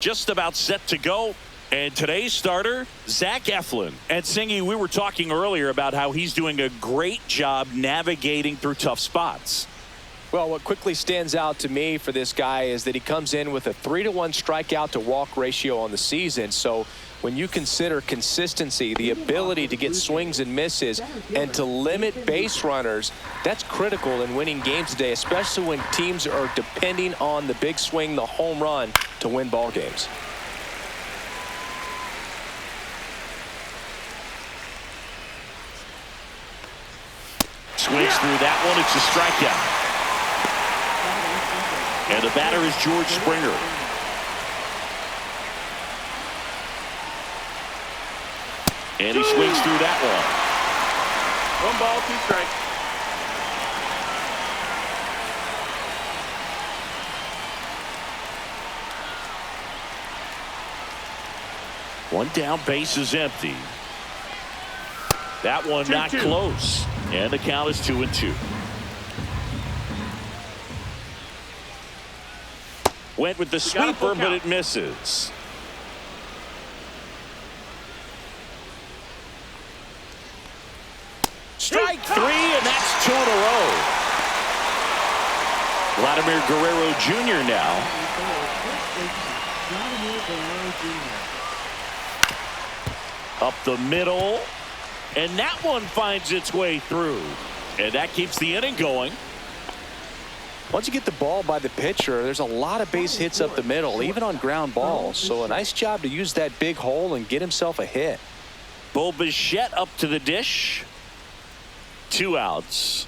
Just about set to go. And today's starter, Zach Eflin. And Singy, we were talking earlier about how he's doing a great job navigating through tough spots. Well, what quickly stands out to me for this guy is that he comes in with a 3-to-1 strikeout to walk ratio on the season. So when you consider consistency, the ability to get swings and misses, and to limit base runners, that's critical in winning games today, especially when teams are depending on the big swing, the home run, to win ball games. Swings through that one. It's a strikeout. And the batter is George Springer. And he swings through that one. 1 ball, 2 strikes. One down, base is empty. That one not close. And the count is 2-2. Went with the sweeper, but it misses. Strike 3, and that's 2 in a row. Vladimir Guerrero Jr. now. Up the middle. And that one finds its way through. And that keeps the inning going. Once you get the ball by the pitcher, there's a lot of base hits up the middle, even on ground balls. So a nice job to use that big hole and get himself a hit. Bo Bichette up to the dish. 2 outs.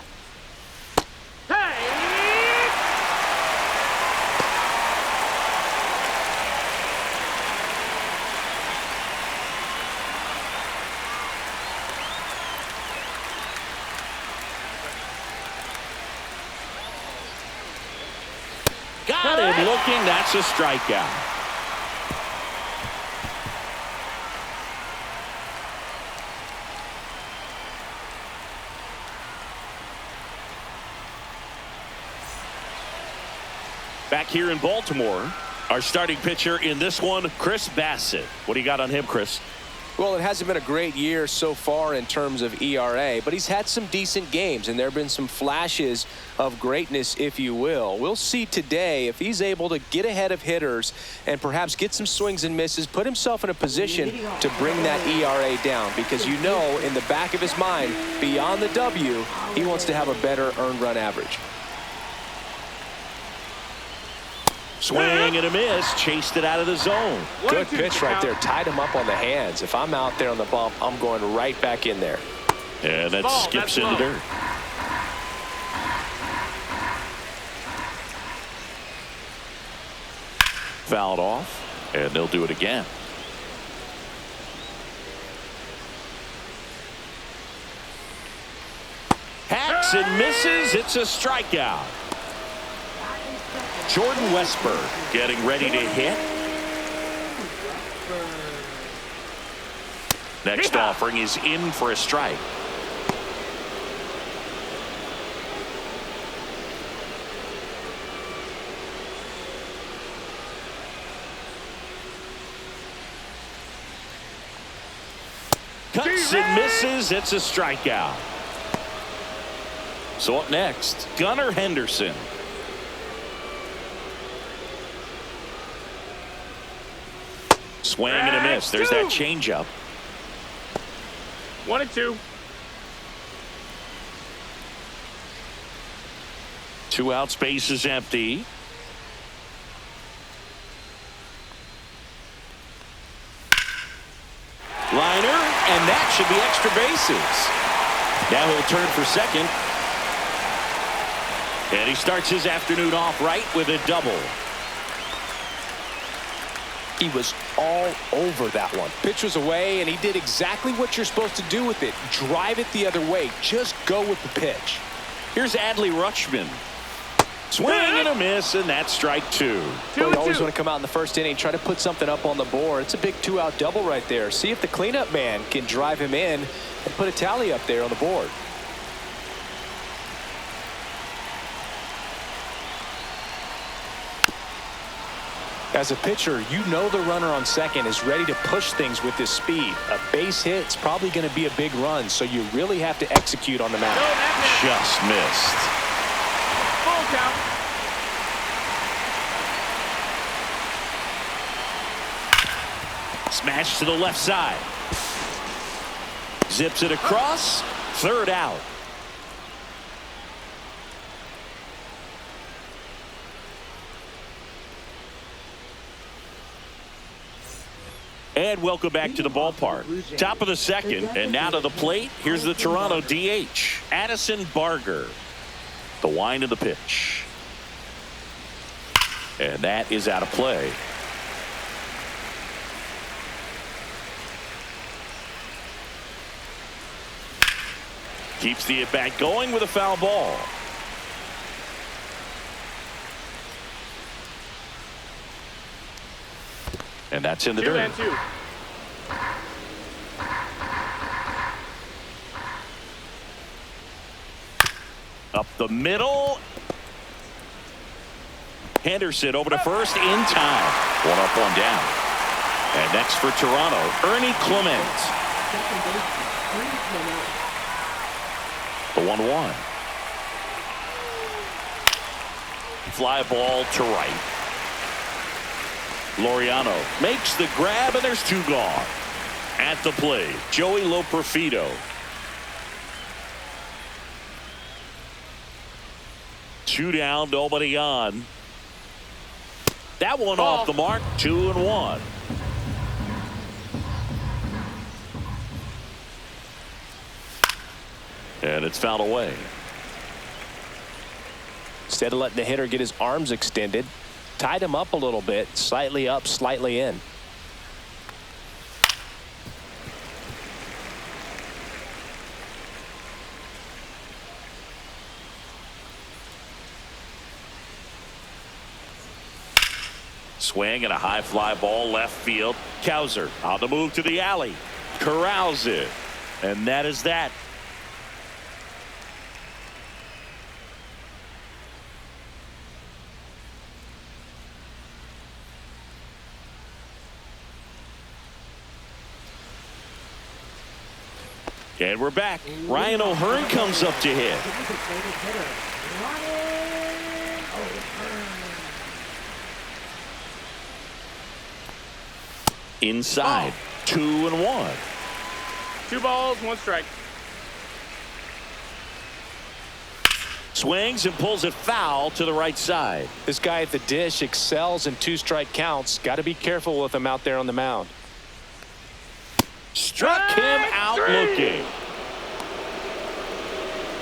Got him looking. That's a strikeout. Back here in Baltimore, our starting pitcher in this one, Chris Bassett. What do you got on him, Chris? Well, it hasn't been a great year so far in terms of ERA, but he's had some decent games, and there have been some flashes of greatness, if you will. We'll see today if he's able to get ahead of hitters and perhaps get some swings and misses, put himself in a position to bring that ERA down, because you know in the back of his mind, beyond the W, he wants to have a better earned run average. Swing and a miss, chased it out of the zone. Good pitch right there, tied him up on the hands. If I'm out there on the bump, I'm going right back in there. And that skips in the dirt. Fouled off, and they'll do it again. Hacks and misses, it's a strikeout. Jordan Westburg getting ready to hit. Next offering is in for a strike. Cuts and misses. It's a strikeout. So up next, Gunnar Henderson. Swing and a miss. There's that changeup. 1-2. 2 outs, base is empty. Liner, and that should be extra bases. Now he'll turn for second. And he starts his afternoon off right with a double. He was all over that one. Pitch was away, and he did exactly what you're supposed to do with it. Drive it the other way. Just go with the pitch. Here's Adley Rutschman. Swing and a miss, and that's strike 2. Well, you always want to come out in the first inning, try to put something up on the board. It's a big 2-out double right there. See if the cleanup man can drive him in and put a tally up there on the board. As a pitcher, you know the runner on second is ready to push things with his speed. A base hit's probably going to be a big run, so you really have to execute on the mound. Just missed. Full count. Smash to the left side. Zips it across. Third out. And welcome back to the ballpark. Top of the second, and now to the plate. Here's the Toronto DH, Addison Barger. The wind of the pitch. And that is out of play. Keeps the at-bat going with a foul ball. And that's in the dirt. 2-2. Up the middle. Henderson over to first in time. One up, one down. And next for Toronto, Ernie Clement. The 1-1. Fly ball to right. Laureano makes the grab, and there's two gone. At the plate, Joey Loperfido. Two down, nobody on. That one off the mark, 2-1. And it's fouled away. Instead of letting the hitter get his arms extended, tied him up a little bit, slightly up, slightly in. Swing and a high fly ball left field. Cowser on the move to the alley. Corrals it. And that is that. And we're back. Ryan O'Hearn comes up to hit. Inside, 2-1. 2 balls, 1 strike. Swings and pulls it foul to the right side. This guy at the dish excels in 2-strike counts. Got to be careful with him out there on the mound. Struck him out looking.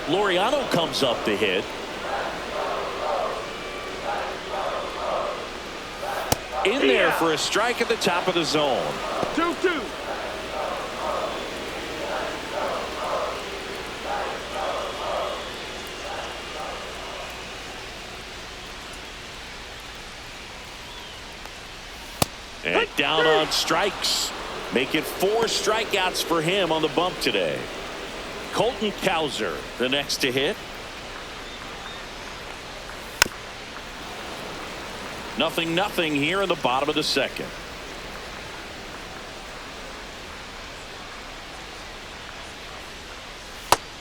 Laureano comes up to hit. In there for a strike at the top of the zone. 2-2. And down on strikes. Make it 4 strikeouts for him on the bump today. Colton Cowser, the next to hit. 0-0 here in the bottom of the second.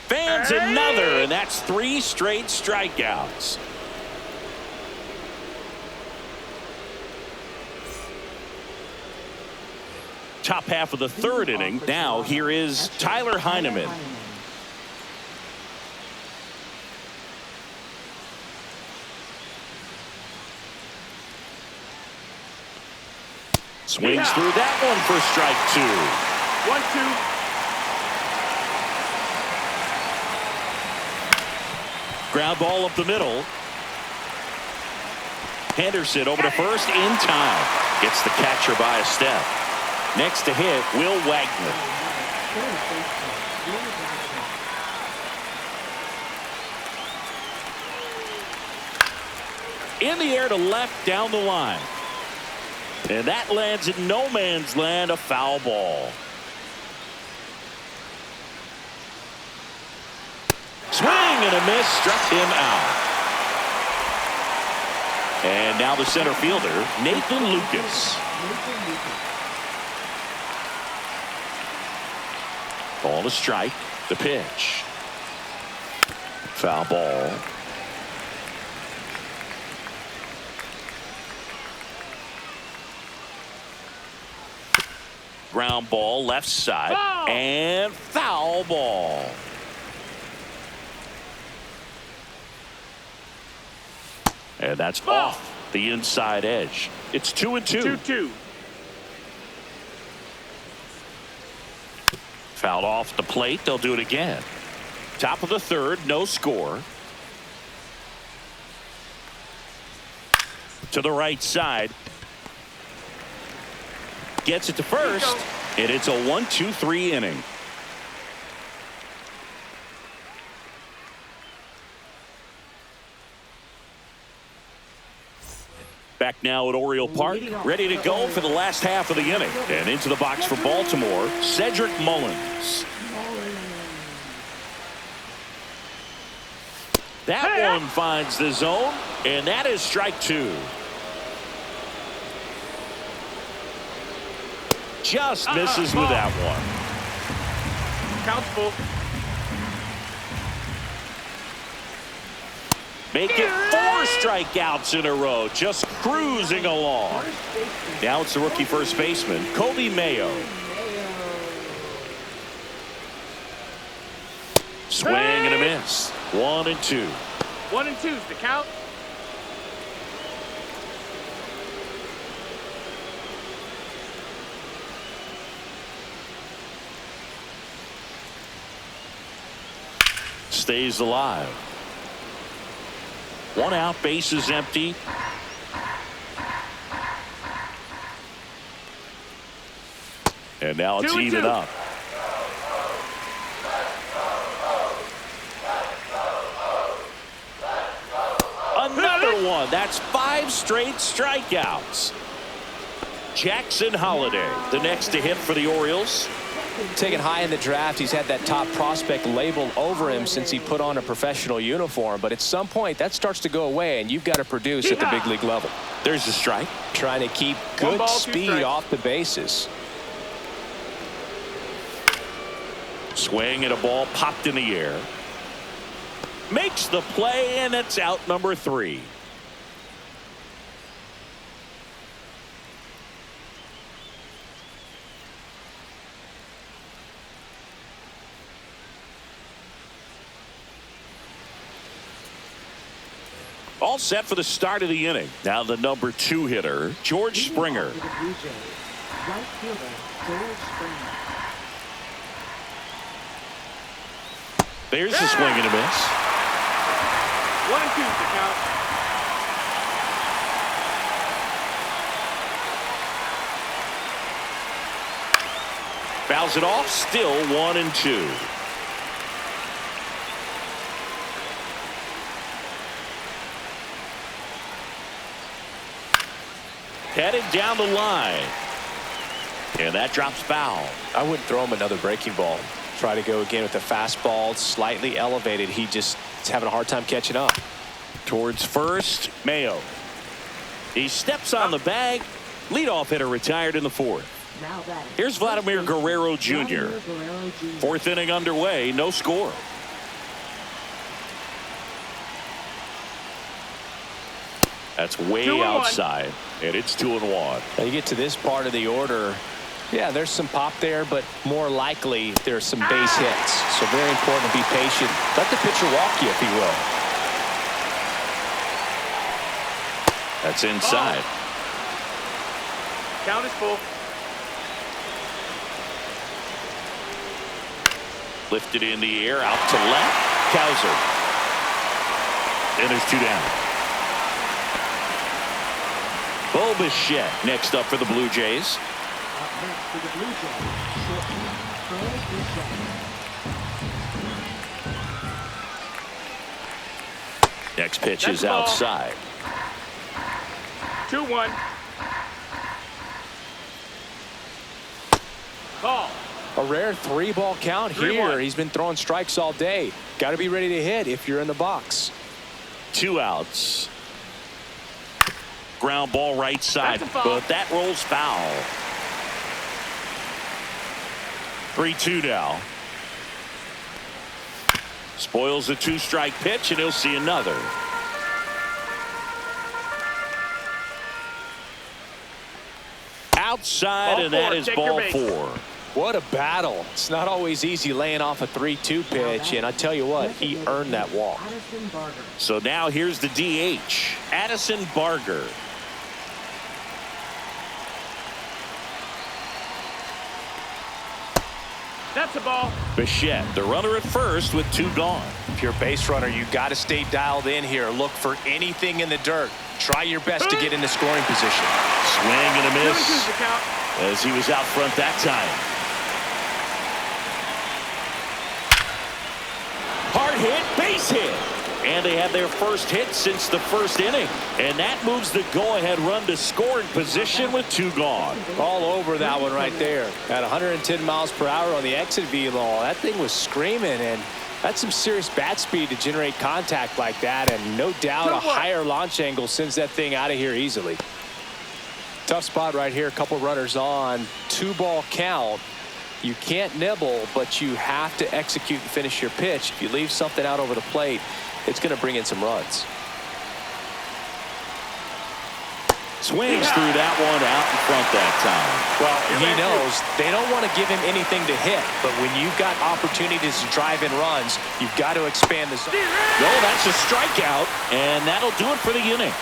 Fans another, and that's 3 straight strikeouts. Top half of the third inning. Now here is Tyler Heineman. Swings through that one for strike 2. 1-2. Ground ball up the middle. Henderson over to first in time. Gets the catcher by a step. Next to hit, Will Wagner. In the air to left down the line. And that lands in no man's land, a foul ball. Swing and a miss, struck him out. And now the center fielder, Nathan Lucas. Ball to strike. The pitch. Foul ball. Ground ball left side. Foul. And foul ball. And that's off the inside edge. It's 2-2. 2-2. Fouled off the plate. They'll do it again. Top of the third. No score. To the right side. Gets it to first. And it's a 1-2-3 inning. Back now at Oriole Park, ready to go for the last half of the inning. And into the box for Baltimore, Cedric Mullins. That one finds the zone, and that is strike two. Just misses with that one. Count's full. Make it 4 strikeouts in a row, just cruising along. Now it's the rookie first baseman, Kobe Mayo. Swing and a miss. 1-2. 1-2's the count. Stays alive. 1 out, base is empty. And now it's 2-2. even up. Another one. That's 5 straight strikeouts. Jackson Holliday, the next to hit for the Orioles. Taken high in the draft, he's had that top prospect label over him since he put on a professional uniform. But at some point, that starts to go away, and you've got to produce at the big league level. There's the strike. Trying to keep good speed off the bases. Swing and a ball popped in the air. Makes the play, and it's out number 3. All set for the start of the inning. Now the number 2 hitter, George Springer. There's the swing and a miss. 1-2's the count. Fouls it off. Still 1-2. Headed down the line. And that drops foul. I wouldn't throw him another breaking ball. Try to go again with the fastball, slightly elevated. He just is having a hard time catching up. Towards first, Mayo. He steps on the bag. Leadoff hitter retired in the 4th. Here's Vladimir Guerrero Jr. 4th inning underway, no score. That's way 2-1. outside, and it's 2-1. Now you get to this part of the order. Yeah, there's some pop there, but more likely there's some base hits. So very important to be patient. Let the pitcher walk you, if he will. That's inside. Count is full. Lifted in the air, out to left. Kowser. And there's 2 down. Bo Bichette next up for the Blue Jays. Next pitch is outside. 2-1. Ball. A rare 3-ball count here. 3-1. He's been throwing strikes all day. Got to be ready to hit if you're in the box. 2 outs. Ground ball right side, but that rolls foul. 3-2 now. Spoils the 2-strike pitch, and he'll see another. Outside, and that is ball 4. What a battle. It's not always easy laying off a 3-2 pitch, and I tell you what, he earned that walk. So now here's the DH, Addison Barger. That's a ball. Bichette, the runner at first with 2 gone. If you're a base runner, you got to stay dialed in here. Look for anything in the dirt. Try your best to get in the scoring position. Swing and a miss as he was out front that time. Hard hit, base hit. And they have their first hit since the first inning. And that moves the go-ahead run to scoring position with 2 gone. All over that one right there. At 110 miles per hour on the exit velo. That thing was screaming, and that's some serious bat speed to generate contact like that. And no doubt a higher launch angle sends that thing out of here easily. Tough spot right here. A couple runners on. 2-ball count. You can't nibble, but you have to execute and finish your pitch. If you leave something out over the plate, it's going to bring in some runs. Swings through that one out in front that time. Well, he knows they don't want to give him anything to hit, but when you've got opportunities to drive in runs, you've got to expand the zone. No, that's a strikeout, and that'll do it for the inning.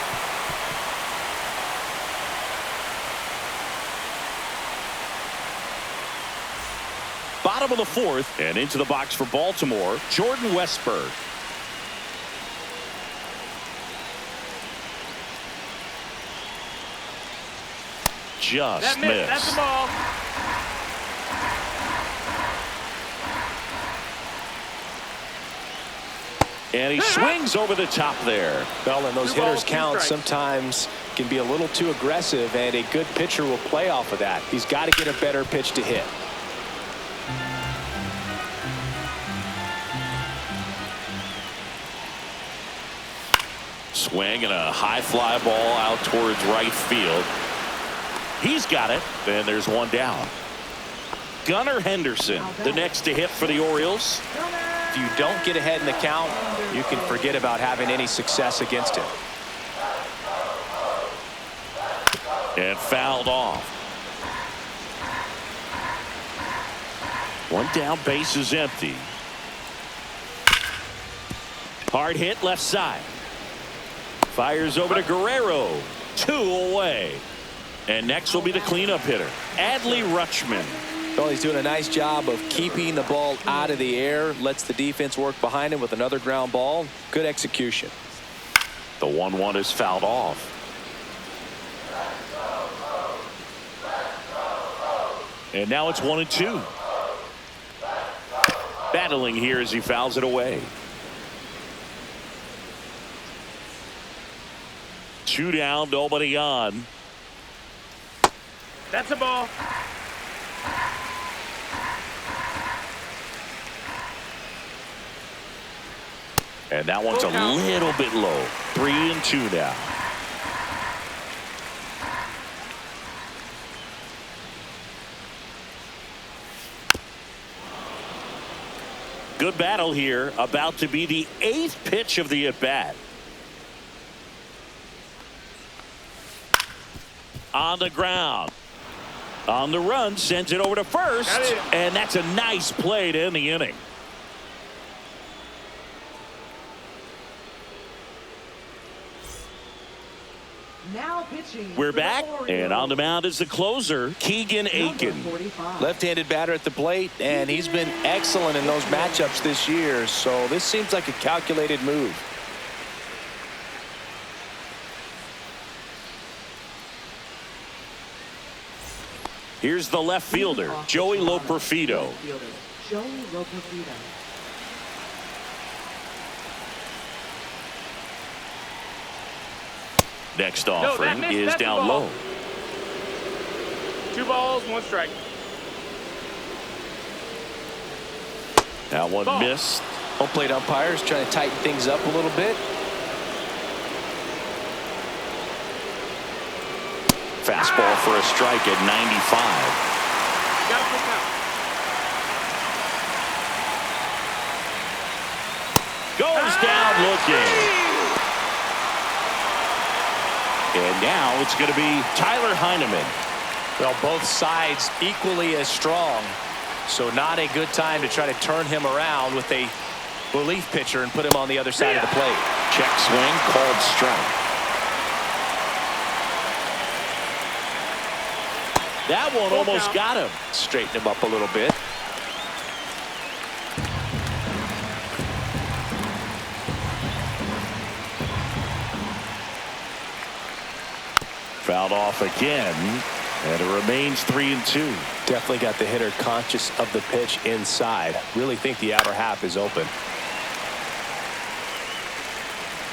Bottom of the 4th, and into the box for Baltimore, Jordan Westburg. Just missed. That's the ball. And he swings over the top there. Well, and those 2 hitters balls, 2 count strikes. sometimes can be a little too aggressive, and a good pitcher will play off of that. He's got to get a better pitch to hit. Swing and a high fly ball out towards right field. He's got it. And there's one down. Gunnar Henderson, the next to hit for the Orioles. If you don't get ahead in the count, you can forget about having any success against him. And fouled off. One down, base is empty. Hard hit left side. Fires over to Guerrero. 2 away. And next will be the cleanup hitter, Adley Rutschman. Well, he's doing a nice job of keeping the ball out of the air. Lets the defense work behind him with another ground ball. Good execution. The 1-1 is fouled off. And now it's 1-2. Battling here as he fouls it away. 2 down, nobody on. That's a ball. And that one's a little bit low. 3-2 now. Good battle here. About to be the 8th pitch of the at-bat. On the ground. On the run, sends it over to first. And that's a nice play to end the inning. Now pitching. We're back, and on the mound is the closer, Keegan Aiken. Left-handed batter at the plate, and he's been excellent in those matchups this year, so this seems like a calculated move. Here's the left fielder, Joey Loperfido. Joey Loperfido. Next offering is down low. 2 balls, 1 strike. That one missed. Home plate umpires trying to tighten things up a little bit. Fastball for a strike at 95. Got to pick out. Goes down looking. And now it's going to be Tyler Heineman. Well, both sides equally as strong. So not a good time to try to turn him around with a relief pitcher and put him on the other side of the plate. Check swing, called strike. That one almost got him. Straighten him up a little bit. Fouled off again, and it remains 3-2. Definitely got the hitter conscious of the pitch inside. Really think the outer half is open.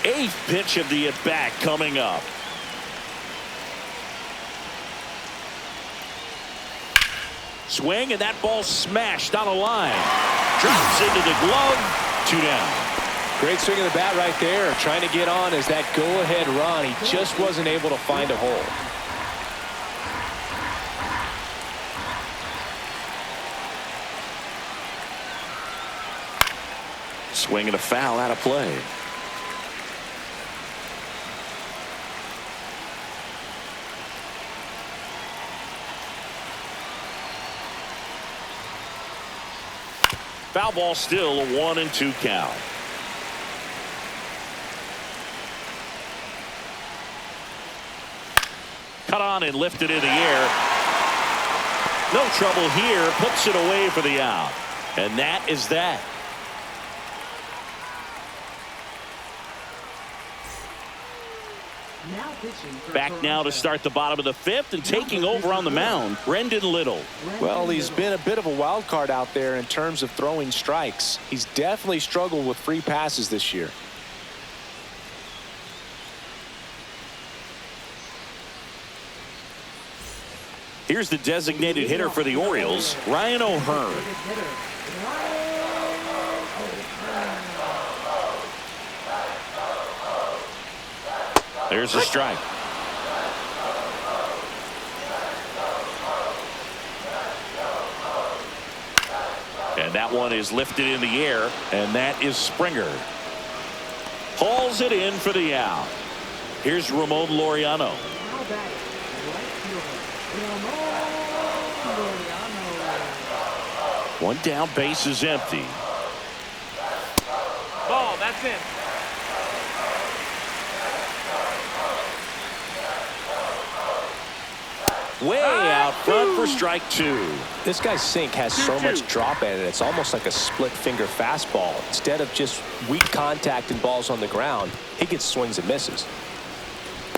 Eighth pitch of the at-bat coming up. Swing, and that ball smashed on a line. Drops into the glove. 2 down. Great swing of the bat right there. Trying to get on as that go-ahead run. He just wasn't able to find a hole. Swing and a foul out of play. Foul ball, still a 1-2 count. Cut on and lifted in the air. No trouble here. Puts it away for the out. And that is that. Back now to start the bottom of the fifth, and taking over on the mound, Brendan Little. Well, he's been a bit of a wild card out there in terms of throwing strikes. He's definitely struggled with free passes this year. Here's the designated hitter for the Orioles, Ryan O'Hearn. There's a strike. And that one is lifted in the air, and that is Springer. Hauls it in for the out. Here's Ramon Laureano. One down, base is empty. Ball, that's in. Way out front for strike 2. This guy's sink has so much drop in it. It's almost like a split finger fastball. Instead of just weak contact and balls on the ground, he gets swings and misses.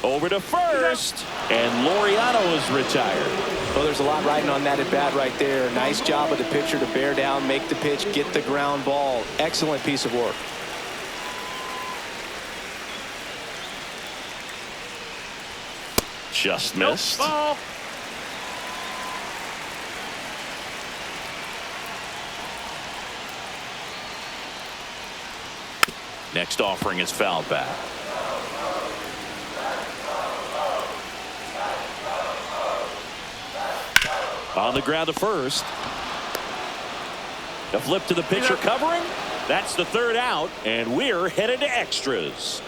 Over to first, and Laureano is retired. Well, there's a lot riding on that at bat right there. Nice job of the pitcher to bear down, make the pitch, get the ground ball. Excellent piece of work. Just missed. Ball. Next offering is fouled back. On the ground to first. A flip to the pitcher covering. That's the third out, and we're headed to extras.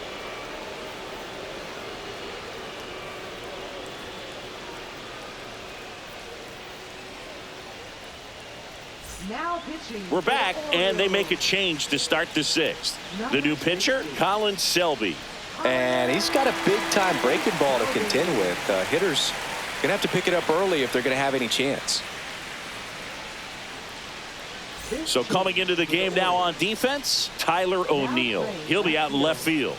Now pitching. We're back, and they make a change to start the sixth. The new pitcher, Colin Selby. And he's got a big-time breaking ball to contend with. Hitters going to have to pick it up early if they're going to have any chance. So coming into the game now on defense, Tyler O'Neill. He'll be out in left field.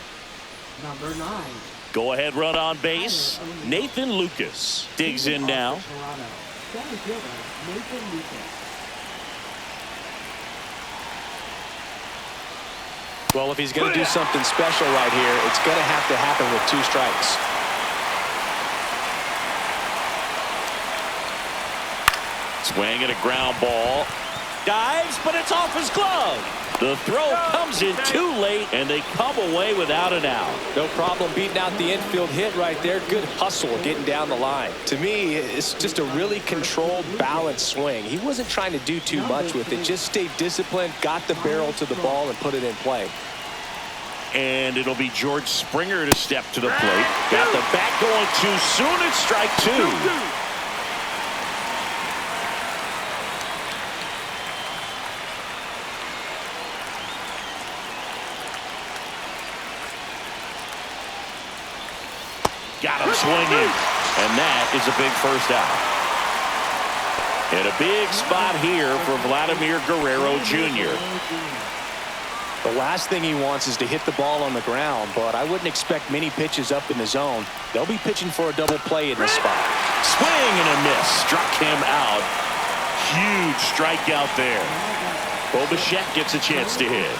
Number 9. Go ahead run on base. Nathan Lucas digs in now. Center fielder, Nathan Lucas. Well, if he's going to do something special right here, it's going to have to happen with 2 strikes. Swing and a ground ball. Dives, but it's off his glove. The throw comes in too late, and they come away without an out. No problem beating out the infield hit right there. Good hustle getting down the line. To me, it's just a really controlled, balanced swing. He wasn't trying to do too much with it. Just stayed disciplined, got the barrel to the ball, and put it in play. And it'll be George Springer to step to the plate. Got the bat going too soon. It's strike two. Got him swinging, and that is a big first out. And a big spot here for Vladimir Guerrero Jr. The last thing he wants is to hit the ball on the ground, but I wouldn't expect many pitches up in the zone. They'll be pitching for a double play in this spot. Swing and a miss. Struck him out. Huge strikeout there. Bo Bichette gets a chance to hit.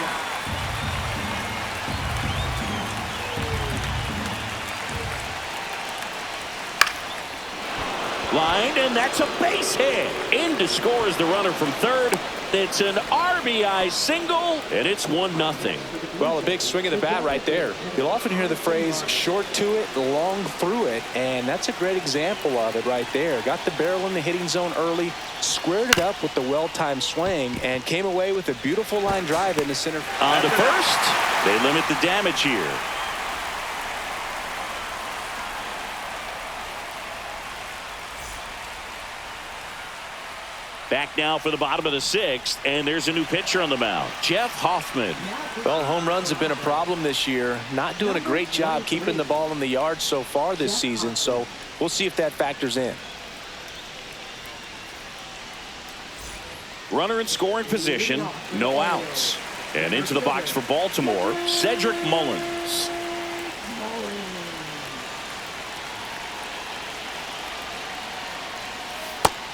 Line, and that's a base hit. In to score is the runner from third. It's an RBI single, and it's 1-0. Well, a big swing of the bat right there. You'll often hear the phrase short to it, long through it, and that's a great example of it right there. Got the barrel in the hitting zone early, squared it up with the well-timed swing, and came away with a beautiful line drive in the center. On to first. They limit the damage here. Back now for the bottom of the sixth, and there's a new pitcher on the mound, Jeff Hoffman. Well, home runs have been a problem this year. Not doing a great job keeping the ball in the yard so far this season, so we'll see if that factors in. Runner in scoring position, no outs. And into the box for Baltimore, Cedric Mullins.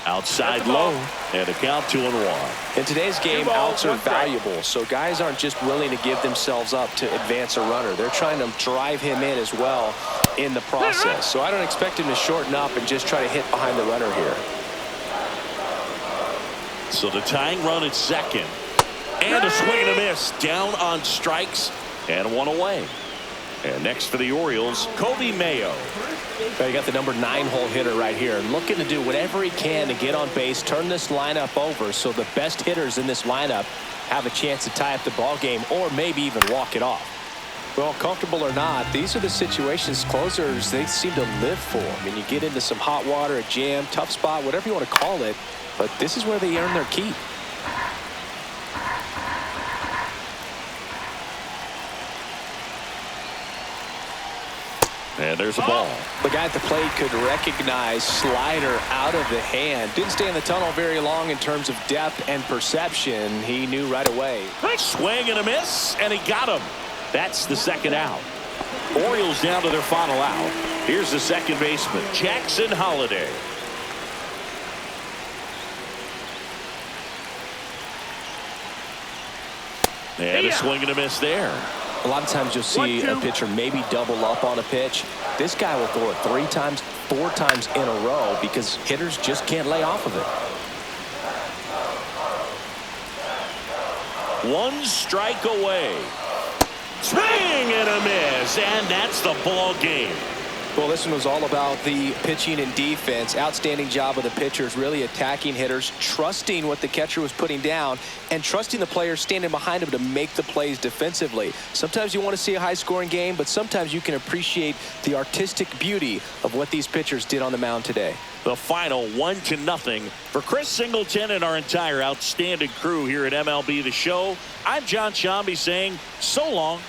Outside low, and a count 2-1. In today's game, outs are valuable, so guys aren't just willing to give themselves up to advance a runner. They're trying to drive him in as well in the process. So I don't expect him to shorten up and just try to hit behind the runner here. So the tying run at second. And a swing and a miss. Down on strikes, and one away. And next for the Orioles, Kobe Mayo. You got the number 9 hole hitter right here, looking to do whatever he can to get on base, turn this lineup over so the best hitters in this lineup have a chance to tie up the ball game or maybe even walk it off. Well, comfortable or not, these are the situations closers they seem to live for. I mean, you get into some hot water, a jam, tough spot, whatever you want to call it, but this is where they earn their keep. And there's a ball. The guy at the plate could recognize slider out of the hand. Didn't stay in the tunnel very long in terms of depth and perception. He knew right away. Nice swing and a miss, and he got him. That's the second out. Orioles down to their final out. Here's the second baseman, Jackson Holliday. And a swing and a miss there. A lot of times you'll see a pitcher maybe double up on a pitch. This guy will throw it 3 times, 4 times in a row because hitters just can't lay off of it. 1 strike away. Swing and a miss, and that's the ball game. Well, this one was all about the pitching and defense. Outstanding job of the pitchers, really attacking hitters, trusting what the catcher was putting down, and trusting the players standing behind him to make the plays defensively. Sometimes you want to see a high-scoring game, but sometimes you can appreciate the artistic beauty of what these pitchers did on the mound today. The final 1-0 for Chris Singleton and our entire outstanding crew here at MLB The Show. I'm John Shambi saying so long.